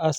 as